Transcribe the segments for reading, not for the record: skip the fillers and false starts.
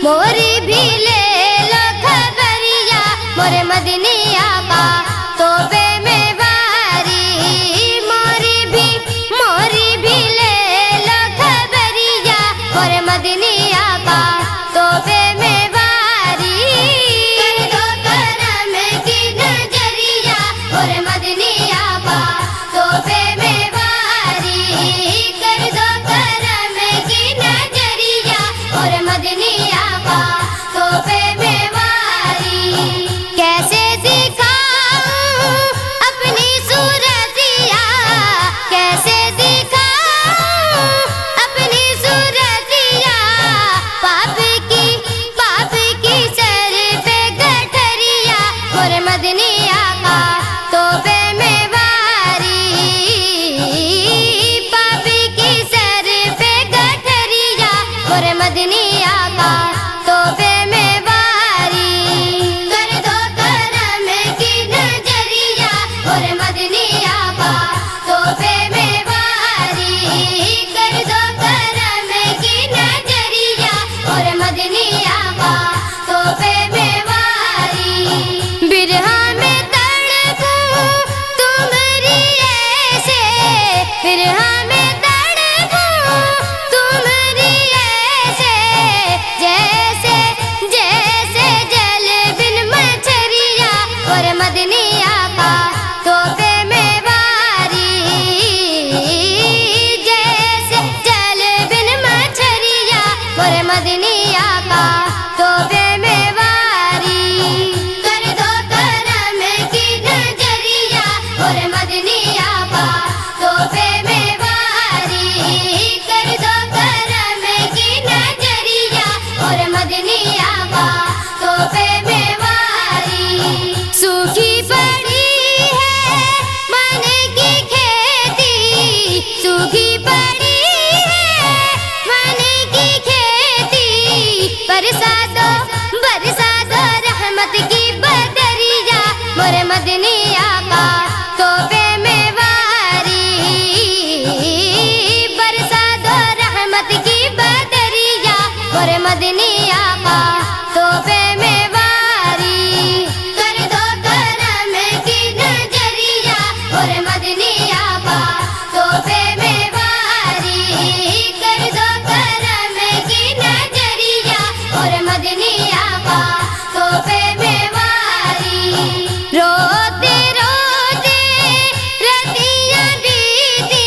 मोरी भी ले लो खबरिया मोरे मदनी आका तोबे में वारी। मोरी भी ले लो खबरिया मोरे मदनी आका तोबे में वारी। कर दो करम की नजरिया मोरे मदनी आका तोबे में वारी। कर दो करम की नजरिया मोरे मदनी आका तोबे में वारी। कैसे दिखाऊं अपनी सूरतिया कैसे दिखाऊं अपनी सूरतिया। पाप की सर पे गठरिया मोरे मदनी आका तोबे में वारी। पाप की सर पे गठरिया मोरे मदनी आका तोबे में वारी। कर दो करम की नजरिया मोरे मदनी आका तोबे में वारी। कर दो करम की नजरिया मोरे मदनी आका तोबे में वारी। बिरहा में तड़पूं तुम्हारी ऐसे बिरहा में तड़पूं तुम्हारी ऐसे। जैसे जैसे जल बिन मछरिया मोरे मदनी आका तोबे में वारी। जैसे जल बिन मछरिया मोरे मदनी आका तोबे में वारी। कर दो करम की नजरिया मोरे मदनी आका तोबे में वारी। कर दो करम की नजरिया मोरे मदनी आका तोबे में वारी। सूखी पड़ी है मन की खेती सूखी पड़ी है मन की खेती। बरसा दो रहमत की बदरिया मोरे मदनी आका तोबे में वारी। बरसा दो रहमत की बदरिया मोरे मदनी आका तोबे में वारी। कर दो करम की नजरिया मोरे मदनी आका तोबे में वारी। कर दो करम की नजरिया मोरे मदनी आका तोबे में वारी। रोते रोते रतियां बीती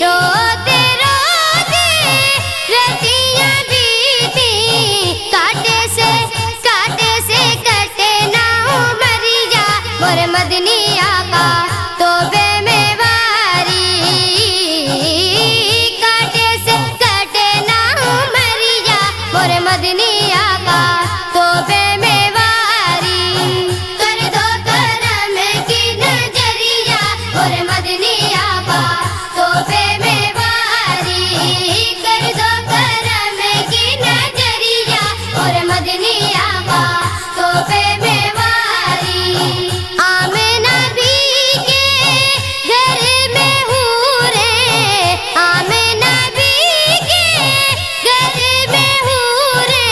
रोते रोते रतियां बीती। काटे से कटे ना उमरिया मोरे मदनी आका तोबे में वारी। काटे से कटे ना उमरिया मोरे मदनी आका तोबे में वारी। कर दो करम की नजरिया मोरे मदनी आका तोबे में वारी। कर दो करम की नजरिया मोरे मदनी आका तोबे में वारी। आमिना भी के घर में हूरे आमिना भी के घर में हूरे।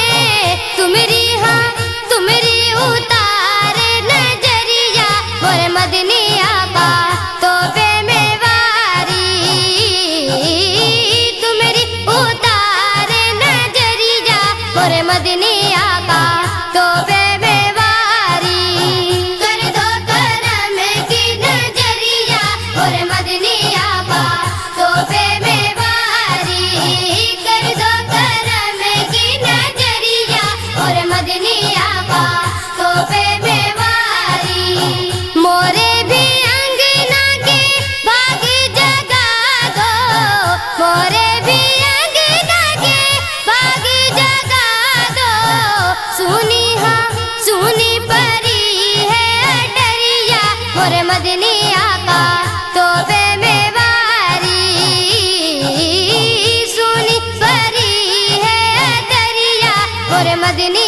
तुम्हारी उतारे नजरिया मोरे मदनी आका तोबे में वारी। तुम्हारी उतारे नजरिया मोरे मदनी आका तोबे में वारी। कर दो करम की नजरिया मोरे मदनी आका तोबे में वारी। कर दो करम की नजरिया मोरे मदनी आका तोबे में वारी। मोरे भी अंगना के बाग जगा दो मोरे भी अंगना के बाग जगा दो। सुनी परी है अटरिया मोरे मदनी आका तोबे में वारी। सुनी परी है अटरिया मोरे मदनी